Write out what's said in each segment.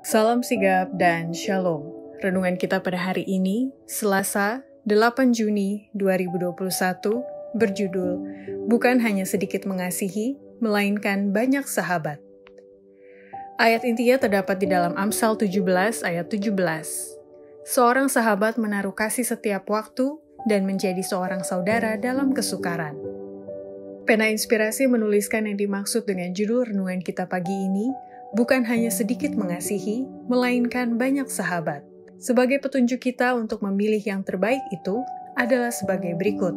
Salam sigap dan shalom. Renungan kita pada hari ini, Selasa, 8 Juni 2021, berjudul Bukan Hanya Sedikit Mengasihi, Melainkan Banyak Sahabat. Ayat intinya terdapat di dalam Amsal 17 ayat 17. Seorang sahabat menaruh kasih setiap waktu dan menjadi seorang saudara dalam kesukaran. Pena Inspirasi menuliskan yang dimaksud dengan judul renungan kita pagi ini, bukan hanya sedikit mengasihi, melainkan banyak sahabat. Sebagai petunjuk kita untuk memilih yang terbaik itu adalah sebagai berikut.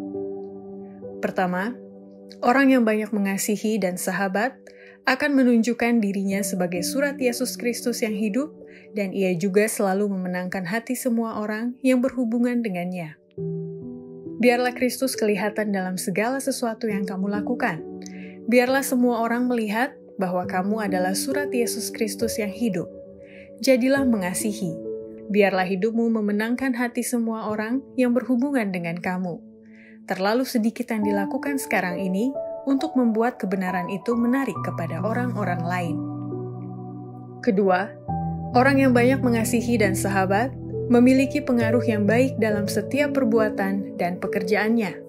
Pertama, orang yang banyak mengasihi dan sahabat akan menunjukkan dirinya sebagai surat Yesus Kristus yang hidup, dan ia juga selalu memenangkan hati semua orang yang berhubungan dengannya. Biarlah Kristus kelihatan dalam segala sesuatu yang kamu lakukan. Biarlah semua orang melihat bahwa kamu adalah surat Yesus Kristus yang hidup. Jadilah mengasihi. Biarlah hidupmu memenangkan hati semua orang yang berhubungan dengan kamu. Terlalu sedikit yang dilakukan sekarang ini untuk membuat kebenaran itu menarik kepada orang-orang lain. Kedua, orang yang banyak mengasihi dan sahabat memiliki pengaruh yang baik dalam setiap perbuatan dan pekerjaannya.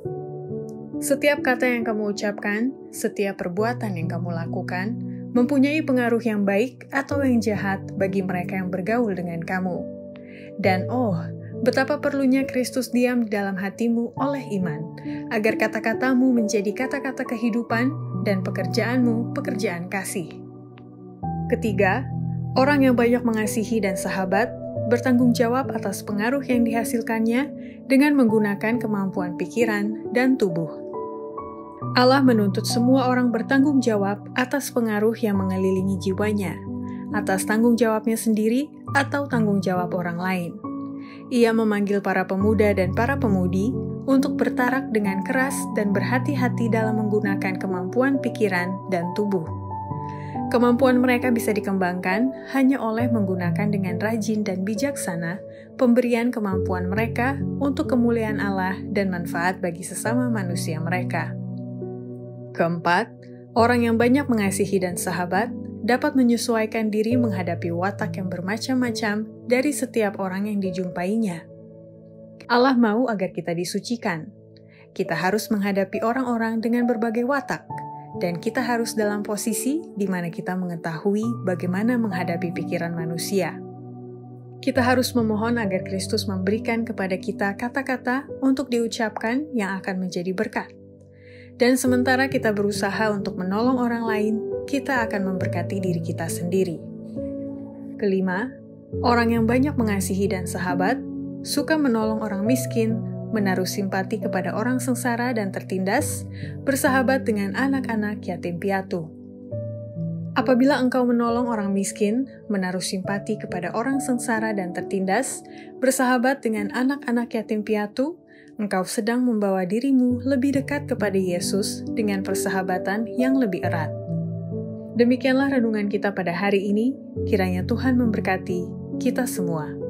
Setiap kata yang kamu ucapkan, setiap perbuatan yang kamu lakukan, mempunyai pengaruh yang baik atau yang jahat bagi mereka yang bergaul dengan kamu. Dan betapa perlunya Kristus diam di dalam hatimu oleh iman, agar kata-katamu menjadi kata-kata kehidupan dan pekerjaanmu pekerjaan kasih. Ketiga, orang yang banyak mengasihi dan sahabat bertanggung jawab atas pengaruh yang dihasilkannya dengan menggunakan kemampuan pikiran dan tubuh. Allah menuntut semua orang bertanggung jawab atas pengaruh yang mengelilingi jiwanya, atas tanggung jawabnya sendiri atau tanggung jawab orang lain. Ia memanggil para pemuda dan para pemudi untuk bertarak dengan keras dan berhati-hati dalam menggunakan kemampuan pikiran dan tubuh. Kemampuan mereka bisa dikembangkan hanya oleh menggunakan dengan rajin dan bijaksana pemberian kemampuan mereka untuk kemuliaan Allah dan manfaat bagi sesama manusia mereka. Keempat, orang yang banyak mengasihi dan sahabat dapat menyesuaikan diri menghadapi watak yang bermacam-macam dari setiap orang yang dijumpainya. Allah mau agar kita disucikan. Kita harus menghadapi orang-orang dengan berbagai watak, dan kita harus dalam posisi di mana kita mengetahui bagaimana menghadapi pikiran manusia. Kita harus memohon agar Kristus memberikan kepada kita kata-kata untuk diucapkan yang akan menjadi berkat. Dan sementara kita berusaha untuk menolong orang lain, kita akan memberkati diri kita sendiri. Kelima, orang yang banyak mengasihi dan sahabat, suka menolong orang miskin, menaruh simpati kepada orang sengsara dan tertindas, bersahabat dengan anak-anak yatim piatu. Apabila engkau menolong orang miskin, menaruh simpati kepada orang sengsara dan tertindas, bersahabat dengan anak-anak yatim piatu, engkau sedang membawa dirimu lebih dekat kepada Yesus dengan persahabatan yang lebih erat. Demikianlah renungan kita pada hari ini, kiranya Tuhan memberkati kita semua.